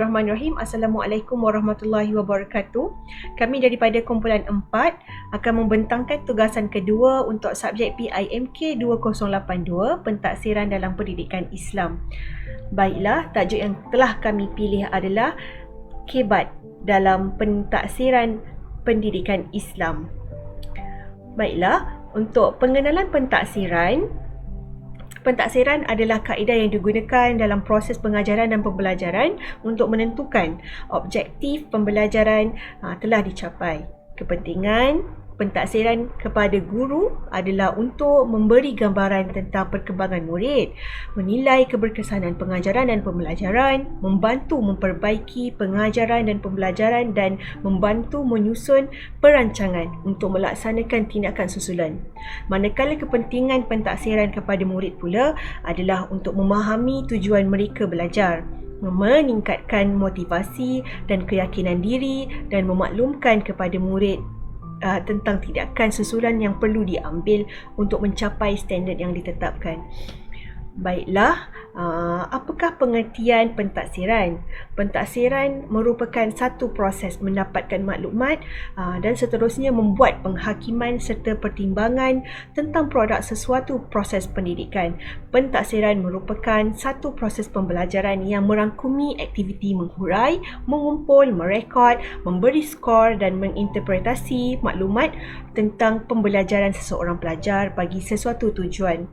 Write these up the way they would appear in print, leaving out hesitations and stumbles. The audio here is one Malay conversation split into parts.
Bismillahirrahmanirrahim. Assalamualaikum warahmatullahi wabarakatuh. Kami daripada kumpulan 4 akan membentangkan tugasan kedua untuk subjek PIMK 2082, Pentaksiran dalam Pendidikan Islam. Baiklah, tajuk yang telah kami pilih adalah Kebat dalam Pentaksiran Pendidikan Islam. Baiklah, untuk pengenalan pentaksiran adalah kaedah yang digunakan dalam proses pengajaran dan pembelajaran untuk menentukan objektif pembelajaran telah dicapai. Kepentingan pentaksiran kepada guru adalah untuk memberi gambaran tentang perkembangan murid, menilai keberkesanan pengajaran dan pembelajaran, membantu memperbaiki pengajaran dan pembelajaran dan membantu menyusun perancangan untuk melaksanakan tindakan susulan. Manakala kepentingan pentaksiran kepada murid pula adalah untuk memahami tujuan mereka belajar, meningkatkan motivasi dan keyakinan diri dan memaklumkan kepada murid tentang tindakan susulan yang perlu diambil untuk mencapai standard yang ditetapkan. Baiklah, apakah pengertian pentaksiran? Pentaksiran merupakan satu proses mendapatkan maklumat dan seterusnya membuat penghakiman serta pertimbangan tentang produk sesuatu proses pendidikan. Pentaksiran merupakan satu proses pembelajaran yang merangkumi aktiviti menghurai, mengumpul, merekod, memberi skor dan menginterpretasi maklumat tentang pembelajaran seseorang pelajar bagi sesuatu tujuan.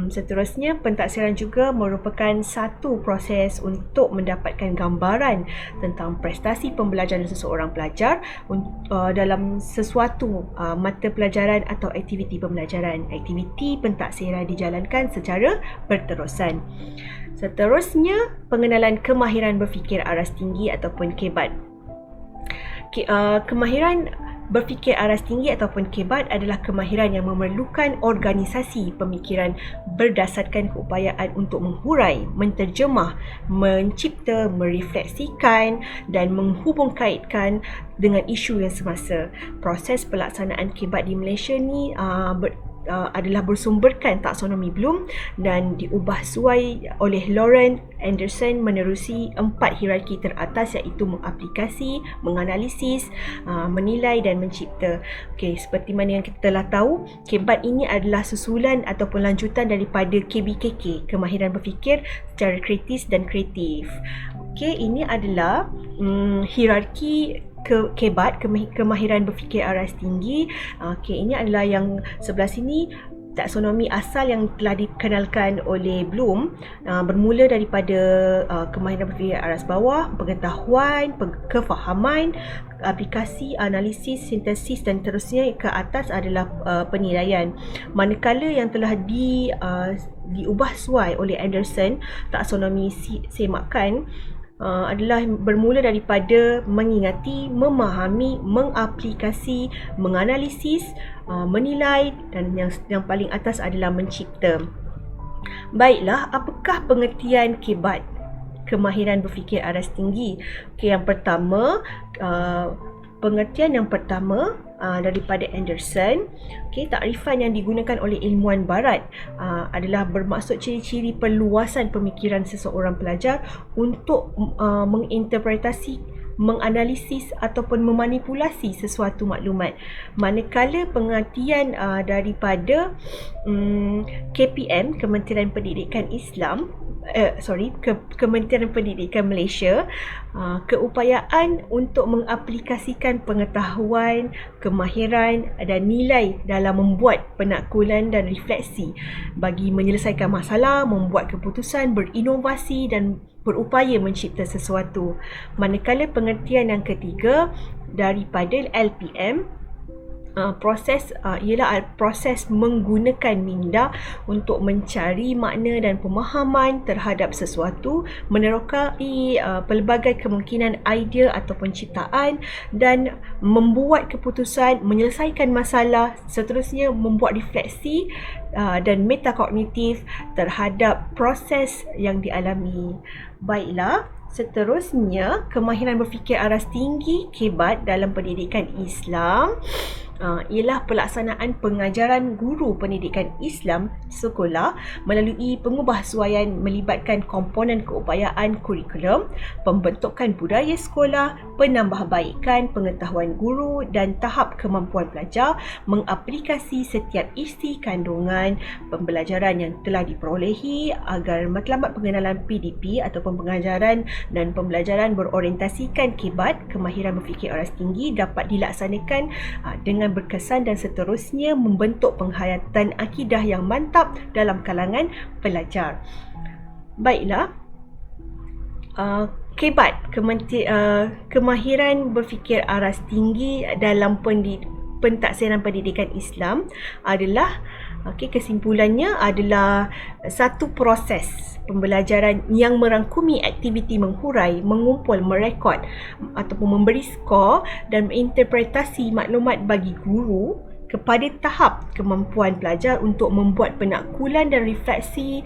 Seterusnya, pentaksiran juga merupakan satu proses untuk mendapatkan gambaran tentang prestasi pembelajaran seseorang pelajar dalam sesuatu mata pelajaran atau aktiviti pembelajaran. Aktiviti pentaksiran dijalankan secara berterusan. Seterusnya, pengenalan kemahiran berfikir aras tinggi ataupun kebat. Kemahiran berfikir aras tinggi ataupun kebat adalah kemahiran yang memerlukan organisasi pemikiran berdasarkan keupayaan untuk menghurai, menterjemah, mencipta, merefleksikan dan menghubungkaitkan dengan isu yang semasa. Proses pelaksanaan kebat di Malaysia ni adalah bersumberkan taksonomi Bloom dan diubah suai oleh Lauren Anderson menerusi 4 hierarki teratas, iaitu mengaplikasi, menganalisis, menilai dan mencipta. Okey, seperti mana yang kita telah tahu, kebat ini adalah susulan ataupun lanjutan daripada KBKK, kemahiran berfikir secara kritis dan kreatif. Okey, ini adalah hierarki kebat, kemahiran berfikir aras tinggi. Ini adalah yang sebelah sini, taksonomi asal yang telah dikenalkan oleh Bloom, bermula daripada kemahiran berfikir aras bawah, pengetahuan, kefahaman, aplikasi, analisis, sintesis dan terusnya ke atas adalah penilaian. Manakala yang telah diubah suai oleh Anderson, taksonomi semakan, adalah bermula daripada mengingati, memahami, mengaplikasi, menganalisis, menilai dan yang paling atas adalah mencipta. Baiklah, apakah pengertian kebat, kemahiran berfikir aras tinggi? Yang pertama, pengertian yang pertama daripada Anderson, takrifan yang digunakan oleh ilmuwan barat adalah bermaksud ciri-ciri perluasan pemikiran seseorang pelajar untuk menginterpretasi, menganalisis ataupun memanipulasi sesuatu maklumat. Manakala pengertian daripada KPM, Kementerian Pendidikan Islam, Kementerian Pendidikan Malaysia, keupayaan untuk mengaplikasikan pengetahuan, kemahiran dan nilai dalam membuat penaklukan dan refleksi bagi menyelesaikan masalah, membuat keputusan, berinovasi dan berupaya mencipta sesuatu. Manakala pengertian yang ketiga daripada LPM, proses ialah proses menggunakan minda untuk mencari makna dan pemahaman terhadap sesuatu, menerokai pelbagai kemungkinan idea ataupun ciptaan dan membuat keputusan, menyelesaikan masalah, seterusnya membuat refleksi dan metakognitif terhadap proses yang dialami. Baiklah, seterusnya kemahiran berfikir aras tinggi kebat dalam pendidikan Islam ialah pelaksanaan pengajaran guru pendidikan Islam sekolah melalui pengubahsuaian melibatkan komponen keupayaan kurikulum, pembentukan budaya sekolah, penambahbaikan pengetahuan guru dan tahap kemampuan pelajar, mengaplikasi setiap isi kandungan pembelajaran yang telah diperolehi agar matlamat pengenalan PDP ataupun pengajaran dan pembelajaran berorientasikan kibat kemahiran berfikir aras tinggi dapat dilaksanakan dengan berkesan dan seterusnya membentuk penghayatan akidah yang mantap dalam kalangan pelajar. Baiklah, KEBAT, kemahiran berfikir aras tinggi dalam pentadsiran pendidikan Islam adalah kesimpulannya adalah satu proses pembelajaran yang merangkumi aktiviti menghurai, mengumpul, merekod ataupun memberi skor dan menginterpretasi maklumat bagi guru kepada tahap kemampuan pelajar untuk membuat penakkulan dan refleksi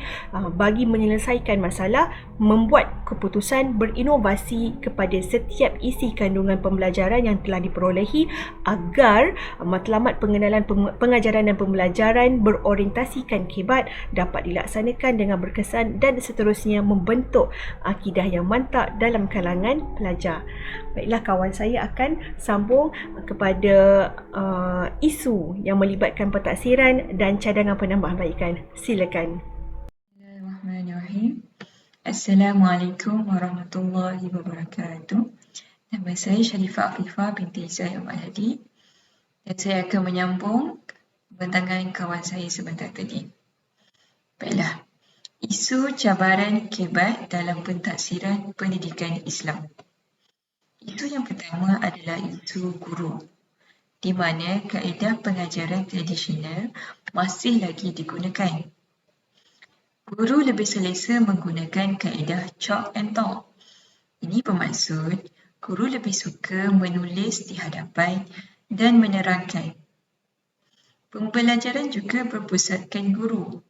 bagi menyelesaikan masalah, membuat keputusan, berinovasi kepada setiap isi kandungan pembelajaran yang telah diperolehi agar matlamat pengenalan pengajaran dan pembelajaran berorientasikan kibat dapat dilaksanakan dengan berkesan dan seterusnya membentuk akidah yang mantap dalam kalangan pelajar. Baiklah, kawan saya akan sambung kepada isu yang melibatkan pentadsiran dan cadangan penambahbaikan. Silakan. Bismillahirrahmanirrahim. Assalamualaikum warahmatullahi wabarakatuh. Nama saya Sharifah Afifah binti Izzah Al-Hadi dan saya akan menyambung bentangan kawan saya sebentar tadi. Baiklah, isu cabaran KEBAT dalam pentadsiran pendidikan Islam. Isu yang pertama adalah isu guru, di mana kaedah pengajaran tradisional masih lagi digunakan. Guru lebih selesa menggunakan kaedah chalk and talk. Ini bermaksud guru lebih suka menulis di hadapan dan menerangkan. Pembelajaran juga berpusatkan guru.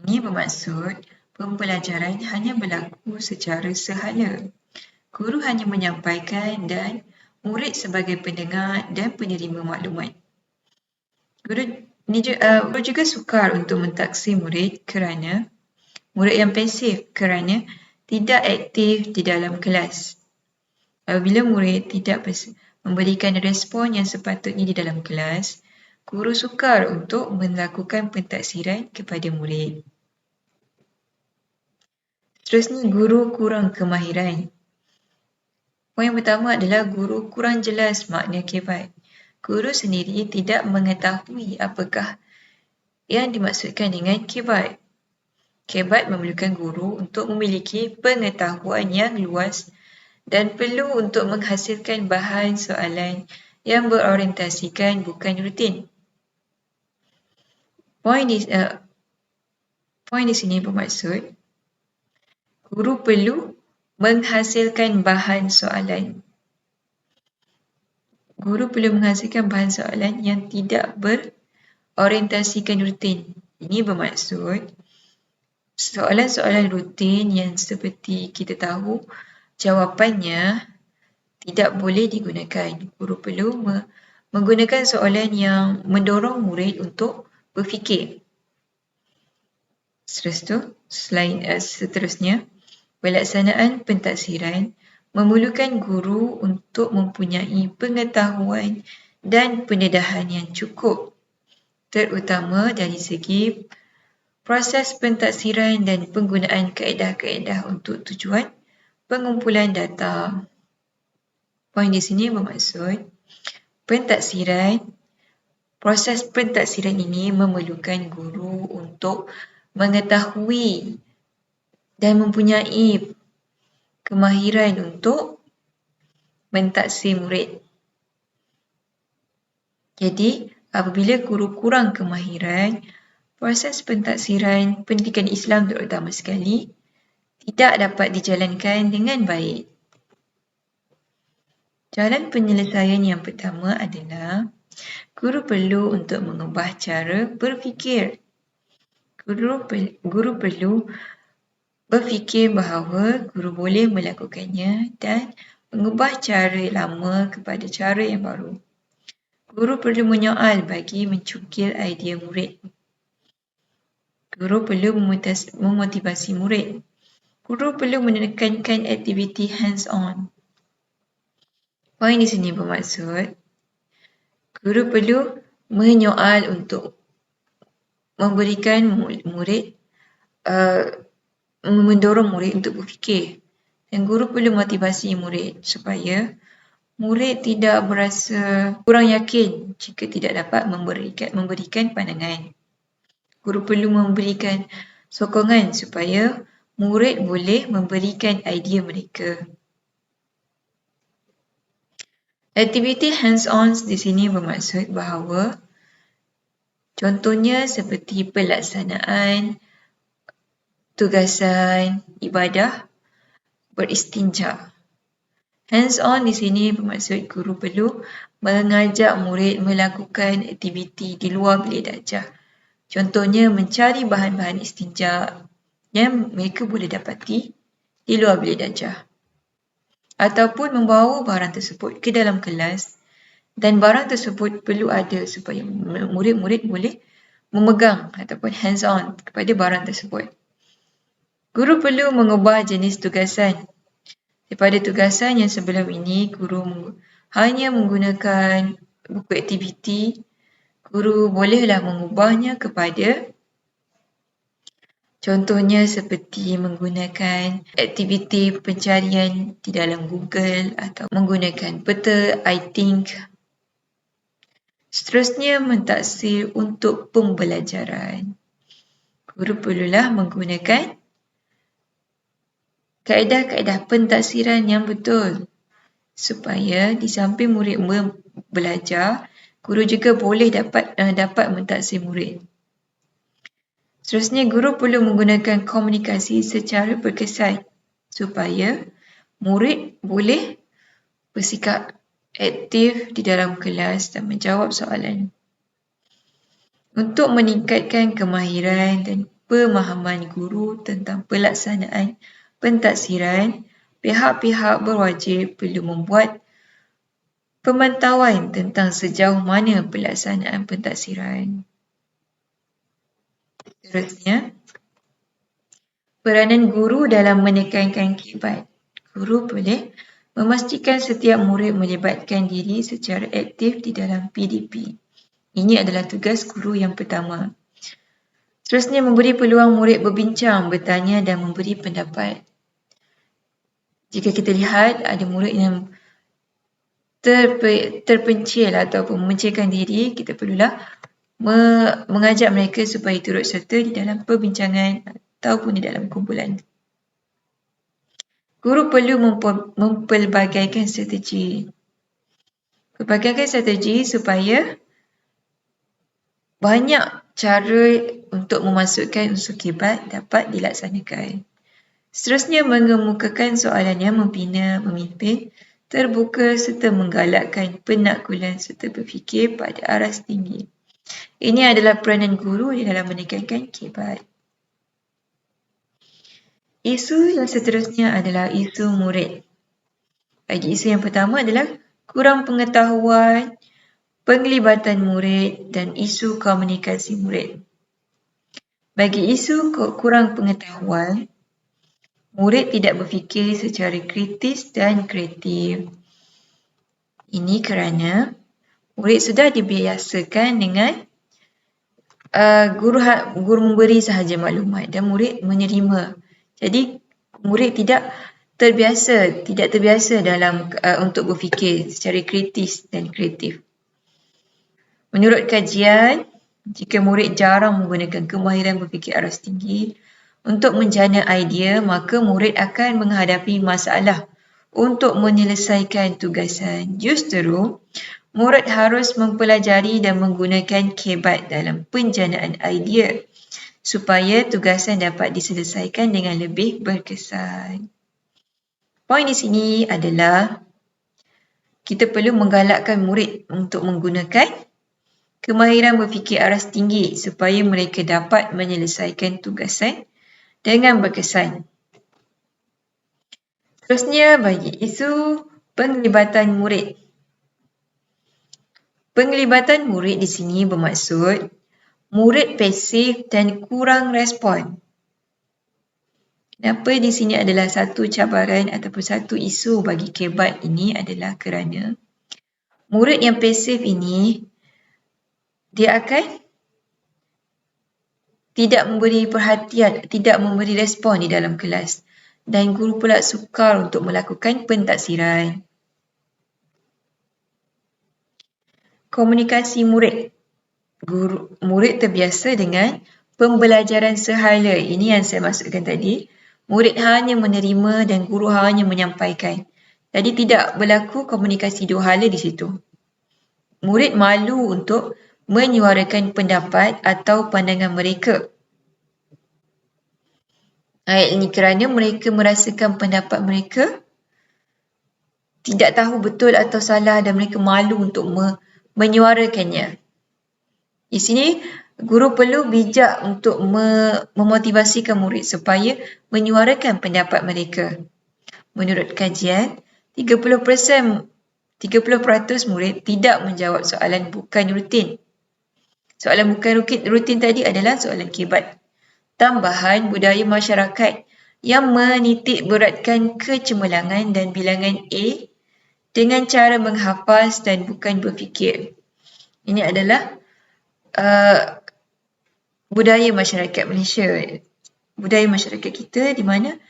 Ini bermaksud pembelajaran hanya berlaku secara sehala. Guru hanya menyampaikan dan murid sebagai pendengar dan penerima maklumat. Guru juga sukar untuk mentaksi murid yang pasif kerana tidak aktif di dalam kelas. Apabila murid tidak memberikan respon yang sepatutnya di dalam kelas, guru sukar untuk melakukan pentadsiran kepada murid. Seterusnya, guru kurang kemahiran. Poin pertama adalah guru kurang jelas makna KEBAT. Guru sendiri tidak mengetahui apakah yang dimaksudkan dengan KEBAT. KEBAT memerlukan guru untuk memiliki pengetahuan yang luas dan perlu untuk menghasilkan bahan soalan yang berorientasikan bukan rutin. Poin di sini bermaksud guru perlu menghasilkan bahan soalan. Guru perlu menghasilkan bahan soalan yang tidak berorientasikan rutin. Ini bermaksud soalan-soalan rutin yang seperti kita tahu jawapannya tidak boleh digunakan. Guru perlu menggunakan soalan yang mendorong murid untuk berfikir. Seterusnya, pelaksanaan pentadsiran memerlukan guru untuk mempunyai pengetahuan dan pendedahan yang cukup, terutama dari segi proses pentadsiran dan penggunaan kaedah-kaedah untuk tujuan pengumpulan data. Poin di sini bermaksud proses pentadsiran ini memerlukan guru untuk mengetahui dan mempunyai kemahiran untuk mentaksir murid. Jadi, apabila guru kurang kemahiran, proses pentadsiran pendidikan Islam terutama sekali tidak dapat dijalankan dengan baik. Jalan penyelesaian yang pertama adalah guru perlu untuk mengubah cara berfikir. Guru perlu berfikir bahawa guru boleh melakukannya dan mengubah cara lama kepada cara yang baru. Guru perlu menyoal bagi mencukil idea murid. Guru perlu memotivasi murid. Guru perlu menekankan aktiviti hands-on. Poin di sini bermaksud, guru perlu menyoal untuk memberikan murid, mendorong murid untuk berfikir. Dan guru perlu motivasi murid supaya murid tidak berasa kurang yakin jika tidak dapat memberikan pandangan. Guru perlu memberikan sokongan supaya murid boleh memberikan idea mereka. Aktiviti hands-on di sini bermaksud bahawa contohnya seperti pelaksanaan tugasan ibadah beristinja. Hands-on di sini bermaksud guru perlu mengajak murid melakukan aktiviti di luar bilik darjah. Contohnya mencari bahan-bahan istinja yang mereka boleh dapati di luar bilik darjah. Ataupun membawa barang tersebut ke dalam kelas dan barang tersebut perlu ada supaya murid-murid boleh memegang ataupun hands-on kepada barang tersebut. Guru perlu mengubah jenis tugasan. Daripada tugasan yang sebelum ini, guru hanya menggunakan buku aktiviti, guru bolehlah mengubahnya kepada contohnya seperti menggunakan aktiviti pencarian di dalam Google atau menggunakan peta iThink. Seterusnya, mentaksir untuk pembelajaran. Guru perlulah menggunakan kaedah-kaedah pentaksiran yang betul supaya di samping murid belajar, guru juga boleh dapat mentaksir murid. Seterusnya, guru perlu menggunakan komunikasi secara berkesan supaya murid boleh bersikap aktif di dalam kelas dan menjawab soalan. Untuk meningkatkan kemahiran dan pemahaman guru tentang pelaksanaan pentaksiran, pihak-pihak berwajib perlu membuat pemantauan tentang sejauh mana pelaksanaan pentaksiran. Seterusnya, peranan guru dalam menekankan kibat. Guru boleh memastikan setiap murid melibatkan diri secara aktif di dalam PDP. Ini adalah tugas guru yang pertama. Seterusnya, memberi peluang murid berbincang, bertanya dan memberi pendapat. Jika kita lihat ada murid yang terpencil ataupun memencilkan diri, kita perlulah mengajak mereka supaya turut serta di dalam perbincangan ataupun di dalam kumpulan. Guru perlu mempelbagaikan strategi. Pelbagaikan strategi supaya banyak cara untuk memasukkan unsur kibat dapat dilaksanakan. Seterusnya, mengemukakan soalan yang membina, memimpin, terbuka serta menggalakkan penakkulan serta berfikir pada aras tinggi. Ini adalah peranan guru di dalam menekankan kibat. Isu yang seterusnya adalah isu murid. Bagi isu yang pertama adalah kurang pengetahuan, penglibatan murid dan isu komunikasi murid. Bagi isu kurang pengetahuan, murid tidak berfikir secara kritis dan kreatif. Ini kerana murid sudah dibiasakan dengan guru memberi sahaja maklumat dan murid menerima. Jadi murid tidak terbiasa dalam untuk berfikir secara kritis dan kreatif. Menurut kajian, jika murid jarang menggunakan kemahiran berfikir aras tinggi untuk menjana idea, maka murid akan menghadapi masalah untuk menyelesaikan tugasan. Justeru, murid harus mempelajari dan menggunakan kebat dalam penjanaan idea supaya tugasan dapat diselesaikan dengan lebih berkesan. Poin di sini adalah kita perlu menggalakkan murid untuk menggunakan kemahiran berfikir aras tinggi supaya mereka dapat menyelesaikan tugasan dengan berkesan. Seterusnya, bagi isu penglibatan murid. Penglibatan murid di sini bermaksud murid pasif dan kurang respon. Kenapa di sini adalah satu cabaran ataupun satu isu bagi KBAT ini adalah kerana murid yang pasif ini dia akan tidak memberi perhatian, tidak memberi respon di dalam kelas dan guru pula sukar untuk melakukan pentaksiran. Komunikasi murid. Murid terbiasa dengan pembelajaran sehala. Ini yang saya maksudkan tadi. Murid hanya menerima dan guru hanya menyampaikan. Jadi tidak berlaku komunikasi dua hala di situ. Murid malu untuk menyuarakan pendapat atau pandangan mereka. Ini kerana mereka merasakan pendapat mereka tidak tahu betul atau salah dan mereka malu untuk menyuarakannya. Di sini, guru perlu bijak untuk memotivasikan murid supaya menyuarakan pendapat mereka. Menurut kajian, 30% murid tidak menjawab soalan bukan rutin. Soalan bukan rutin tadi adalah soalan KBAT. Tambahan budaya masyarakat yang menitik beratkan kecemerlangan dan bilangan A dengan cara menghafaz dan bukan berfikir. Ini adalah budaya masyarakat Malaysia. Budaya masyarakat kita di mana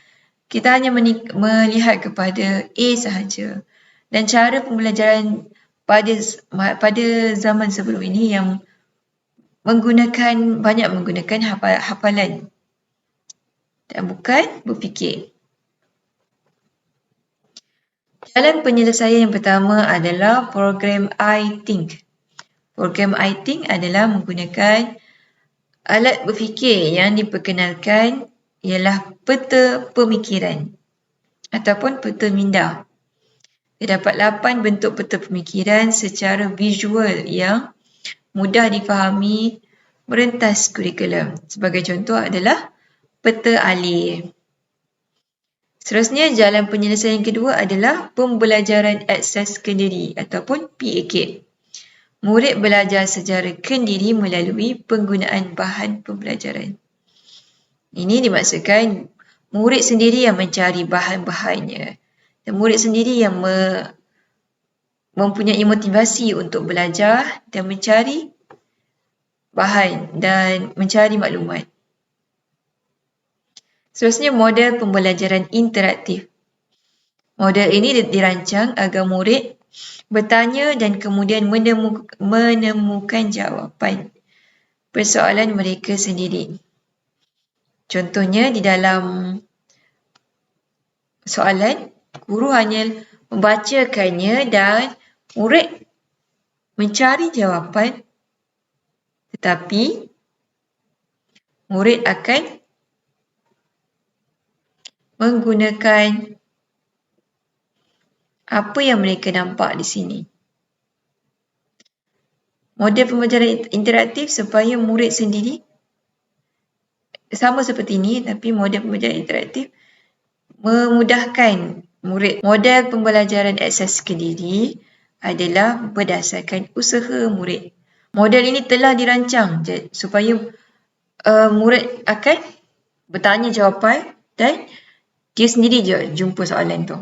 kita hanya melihat kepada A sahaja. Dan cara pembelajaran pada zaman sebelum ini yang banyak menggunakan hafalan dan bukan berfikir. Jalan penyelesaian yang pertama adalah program I-Think. Program I-Think adalah menggunakan alat berfikir yang diperkenalkan ialah peta pemikiran ataupun peta minda. Terdapat 8 bentuk peta pemikiran secara visual yang mudah difahami merentas kurikulum. Sebagai contoh adalah peta alih. Seterusnya, jalan penyelesaian kedua adalah pembelajaran akses kendiri ataupun PAK. Murid belajar secara kendiri melalui penggunaan bahan pembelajaran. Ini dimaksudkan murid sendiri yang mencari bahan-bahannya dan murid sendiri yang mempunyai motivasi untuk belajar dan mencari bahan dan mencari maklumat. Seterusnya, model pembelajaran interaktif. Model ini dirancang agar murid bertanya dan kemudian menemukan jawapan persoalan mereka sendiri. Contohnya, di dalam soalan, guru hanya membacakannya dan murid mencari jawapan, tetapi murid akan menggunakan apa yang mereka nampak di sini. Model pembelajaran interaktif supaya murid sendiri sama seperti ini, tapi model pembelajaran interaktif memudahkan murid. Model pembelajaran akses kendiri adalah berdasarkan usaha murid. Model ini telah dirancang supaya murid akan bertanya jawapan dan dia sendiri je jumpa soalan tu.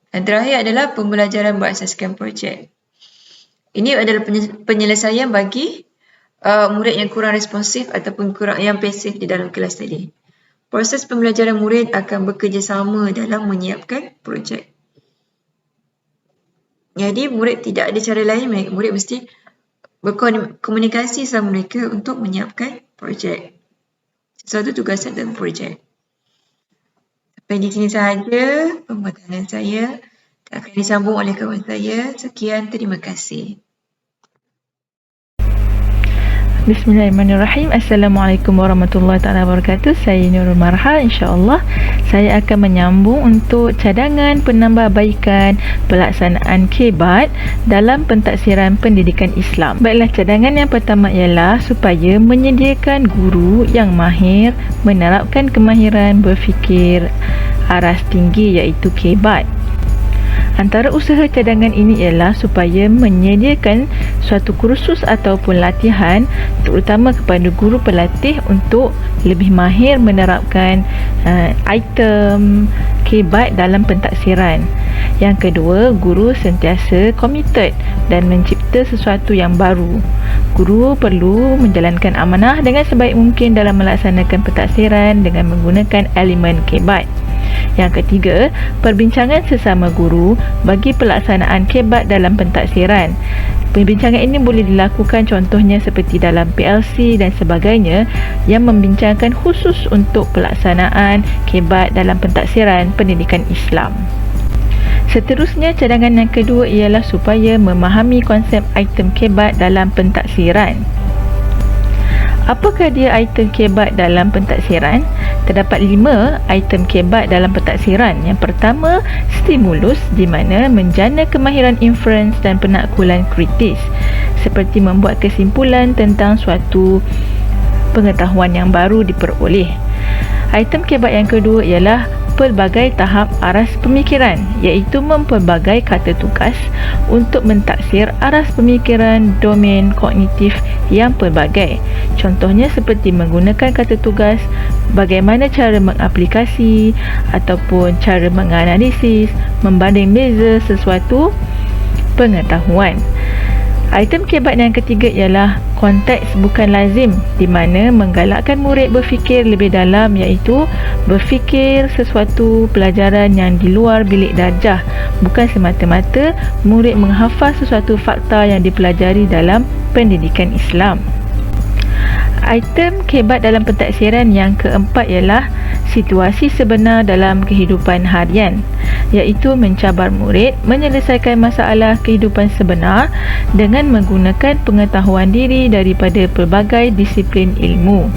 Dan terakhir adalah pembelajaran berasaskan projek. Ini adalah penyelesaian bagi murid yang kurang responsif ataupun yang pasif di dalam kelas tadi. Proses pembelajaran murid akan bekerjasama dalam menyiapkan projek. Jadi murid tidak ada cara lain, murid mesti berkomunikasi sama mereka untuk menyiapkan projek. Sesuatu tugasan dan projek. Sampai di sini sahaja pemaparan saya. Akan disambung oleh kawan saya. Sekian, terima kasih. Bismillahirrahmanirrahim. Assalamualaikum warahmatullahi taala wabarakatuh. Saya Nurul Marha. InsyaAllah saya akan menyambung untuk cadangan penambahbaikan pelaksanaan KBAT dalam pentaksiran pendidikan Islam. Baiklah, cadangan yang pertama ialah supaya menyediakan guru yang mahir menerapkan kemahiran berfikir aras tinggi iaitu KBAT. Antara usaha cadangan ini ialah supaya menyediakan suatu kursus ataupun latihan terutama kepada guru pelatih untuk lebih mahir menerapkan item kebat dalam pentaksiran. Yang kedua, guru sentiasa komited dan mencipta sesuatu yang baru. Guru perlu menjalankan amanah dengan sebaik mungkin dalam melaksanakan pentaksiran dengan menggunakan elemen kebat. Yang ketiga, perbincangan sesama guru bagi pelaksanaan kebat dalam pentaksiran. Perbincangan ini boleh dilakukan contohnya seperti dalam PLC dan sebagainya yang membincangkan khusus untuk pelaksanaan kebat dalam pentaksiran pendidikan Islam. Seterusnya, cadangan yang kedua ialah supaya memahami konsep item kebat dalam pentaksiran. Apakah dia item kebat dalam pentaksiran? Terdapat 5 item kebat dalam pentaksiran. Yang pertama, stimulus di mana menjana kemahiran inference dan penaklukan kritis seperti membuat kesimpulan tentang suatu pengetahuan yang baru diperoleh. Item kebat yang kedua ialah pelbagai tahap aras pemikiran, iaitu mempelbagai kata tugas untuk mentaksir aras pemikiran domain kognitif yang pelbagai. Contohnya seperti menggunakan kata tugas, bagaimana cara mengaplikasi ataupun cara menganalisis, membanding beza sesuatu pengetahuan. Item kebat yang ketiga ialah konteks bukan lazim, di mana menggalakkan murid berfikir lebih dalam, iaitu berfikir sesuatu pelajaran yang di luar bilik darjah, bukan semata-mata murid menghafal sesuatu fakta yang dipelajari dalam pendidikan Islam. Item kebat dalam pentaksiran yang keempat ialah situasi sebenar dalam kehidupan harian, iaitu mencabar murid menyelesaikan masalah kehidupan sebenar dengan menggunakan pengetahuan diri daripada pelbagai disiplin ilmu.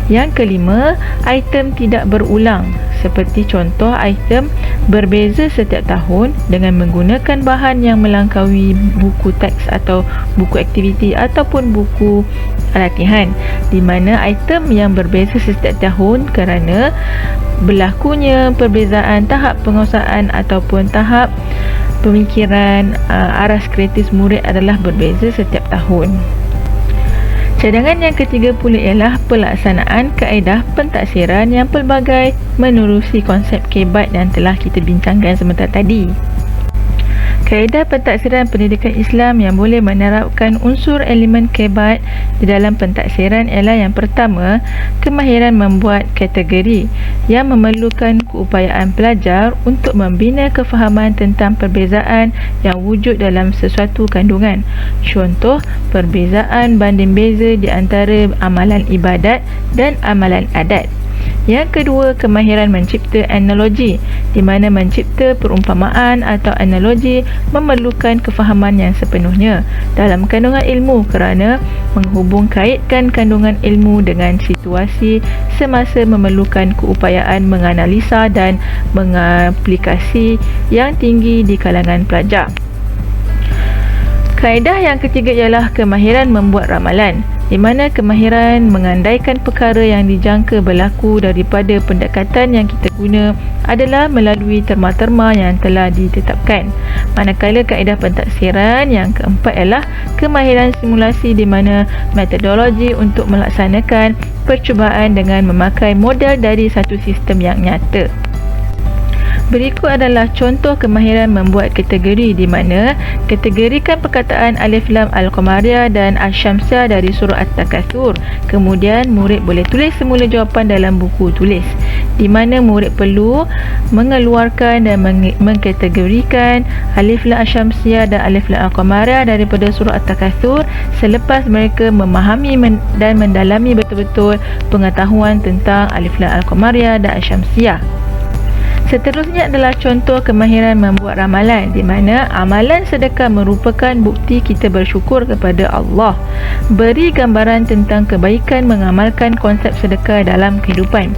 Yang kelima, item tidak berulang, seperti contoh item berbeza setiap tahun dengan menggunakan bahan yang melangkaui buku teks atau buku aktiviti ataupun buku latihan, di mana item yang berbeza setiap tahun kerana berlakunya perbezaan tahap penguasaan ataupun tahap pemikiran aras kreatif murid adalah berbeza setiap tahun. Cadangan yang ketiga pula ialah pelaksanaan kaedah pentaksiran yang pelbagai menerusi konsep kebat yang telah kita bincangkan sebentar tadi. Kaedah pentaksiran pendidikan Islam yang boleh menerapkan unsur elemen kebat di dalam pentaksiran ialah yang pertama, kemahiran membuat kategori yang memerlukan keupayaan pelajar untuk membina kefahaman tentang perbezaan yang wujud dalam sesuatu kandungan. Contoh, perbezaan banding beza di antara amalan ibadat dan amalan adat. Yang kedua, kemahiran mencipta analogi, di mana mencipta perumpamaan atau analogi memerlukan kefahaman yang sepenuhnya dalam kandungan ilmu kerana menghubung kaitkan kandungan ilmu dengan situasi semasa memerlukan keupayaan menganalisa dan mengaplikasi yang tinggi di kalangan pelajar. Kaedah yang ketiga ialah kemahiran membuat ramalan, di mana kemahiran mengandaikan perkara yang dijangka berlaku daripada pendekatan yang kita guna adalah melalui terma-terma yang telah ditetapkan. Manakala kaedah pentaksiran yang keempat ialah kemahiran simulasi, di mana metodologi untuk melaksanakan percubaan dengan memakai model dari satu sistem yang nyata. Berikut adalah contoh kemahiran membuat kategori, di mana kategorikan perkataan Alif Lam Al-Qamariyah dan Asy-Syamsiyah dari surah At-Takatsur. Kemudian murid boleh tulis semula jawapan dalam buku tulis, di mana murid perlu mengeluarkan dan mengkategorikan Alif Lam Asy-Syamsiyah dan Alif Lam Al-Qamariyah daripada surah At-Takatsur selepas mereka memahami dan mendalami betul-betul pengetahuan tentang Alif Lam Al-Qamariyah dan Asy-Syamsiyah. Seterusnya adalah contoh kemahiran membuat ramalan, di mana amalan sedekah merupakan bukti kita bersyukur kepada Allah. Beri gambaran tentang kebaikan mengamalkan konsep sedekah dalam kehidupan.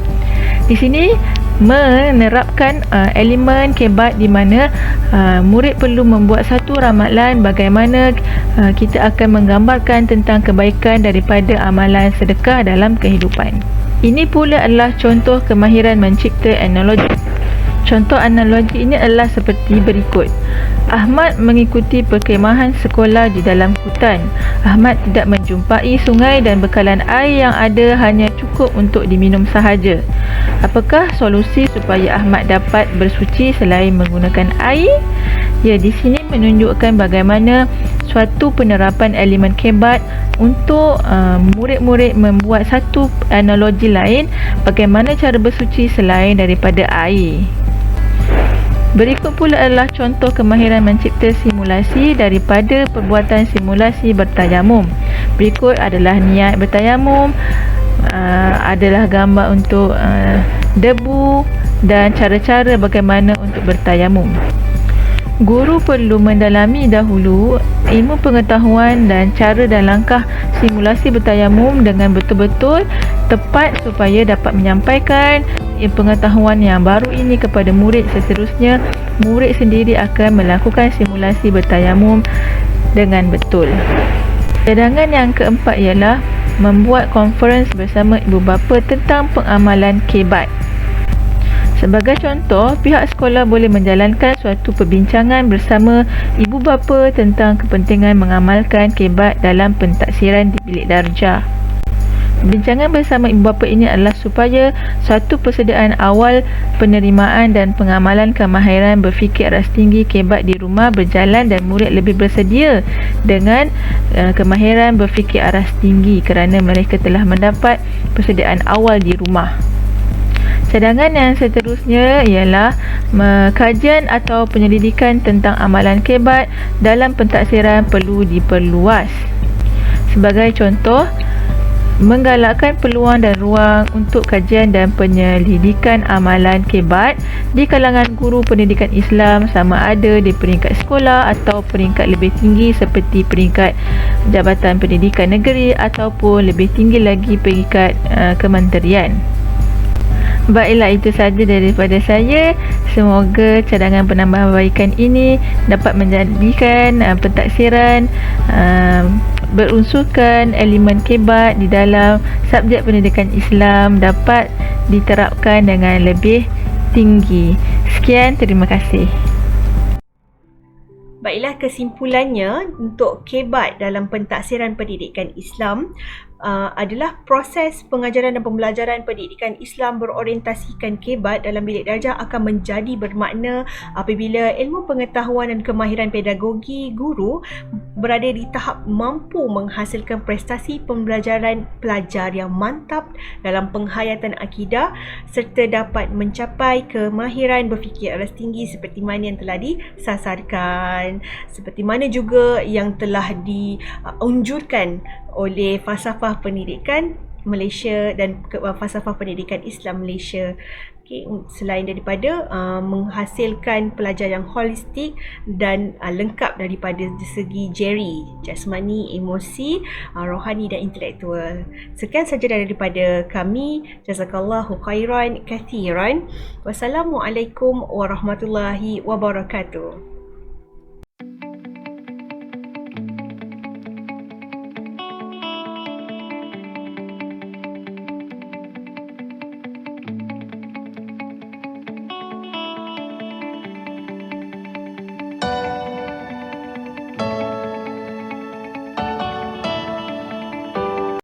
Di sini menerapkan elemen kebat, di mana murid perlu membuat satu ramalan bagaimana kita akan menggambarkan tentang kebaikan daripada amalan sedekah dalam kehidupan. Ini pula adalah contoh kemahiran mencipta analogi. Contoh analogi ini adalah seperti berikut. Ahmad mengikuti perkemahan sekolah di dalam hutan. Ahmad tidak menjumpai sungai dan bekalan air yang ada hanya cukup untuk diminum sahaja. Apakah solusi supaya Ahmad dapat bersuci selain menggunakan air? Ya, di sini menunjukkan bagaimana suatu penerapan elemen kebat untuk murid-murid membuat satu analogi lain bagaimana cara bersuci selain daripada air. Berikut pula adalah contoh kemahiran mencipta simulasi daripada perbuatan simulasi bertayamum. Berikut adalah niat bertayamum, adalah gambar untuk debu dan cara-cara bagaimana untuk bertayamum. Guru perlu mendalami dahulu ilmu pengetahuan dan cara dan langkah simulasi bertayamum dengan betul-betul tepat supaya dapat menyampaikan pengetahuan yang baru ini kepada murid. Seterusnya, murid sendiri akan melakukan simulasi bertayamum dengan betul. Cadangan yang keempat ialah membuat konferens bersama ibu bapa tentang pengamalan kebat. Sebagai contoh, pihak sekolah boleh menjalankan suatu perbincangan bersama ibu bapa tentang kepentingan mengamalkan kebat dalam pentaksiran di bilik darjah. Perbincangan bersama ibu bapa ini adalah supaya suatu persediaan awal penerimaan dan pengamalan kemahiran berfikir aras tinggi kebat di rumah berjalan dan murid lebih bersedia dengan kemahiran berfikir aras tinggi kerana mereka telah mendapat persediaan awal di rumah. Cadangan yang seterusnya ialah kajian atau penyelidikan tentang amalan kebat dalam pentaksiran perlu diperluas. Sebagai contoh, menggalakkan peluang dan ruang untuk kajian dan penyelidikan amalan kebat di kalangan guru pendidikan Islam sama ada di peringkat sekolah atau peringkat lebih tinggi seperti peringkat Jabatan Pendidikan Negeri ataupun lebih tinggi lagi peringkat kementerian. Baiklah, itu sahaja daripada saya. Semoga cadangan penambahbaikan ini dapat menjadikan pentaksiran berunsurkan elemen kebat di dalam subjek pendidikan Islam dapat diterapkan dengan lebih tinggi. Sekian, terima kasih. Baiklah, kesimpulannya untuk kebat dalam pentaksiran pendidikan Islam adalah proses pengajaran dan pembelajaran pendidikan Islam berorientasikan kebat dalam bilik darjah akan menjadi bermakna apabila ilmu pengetahuan dan kemahiran pedagogi guru berada di tahap mampu menghasilkan prestasi pembelajaran pelajar yang mantap dalam penghayatan akidah serta dapat mencapai kemahiran berfikir aras tinggi seperti mana yang telah disasarkan, seperti mana juga yang telah diunjurkan oleh falsafah pendidikan Malaysia dan falsafah pendidikan Islam Malaysia. Selain daripada menghasilkan pelajar yang holistik dan lengkap daripada segi jeri, jasmani, emosi, rohani dan intelektual. Sekian saja daripada kami. Jazakallahu khairan kathiran. Wassalamualaikum warahmatullahi wabarakatuh.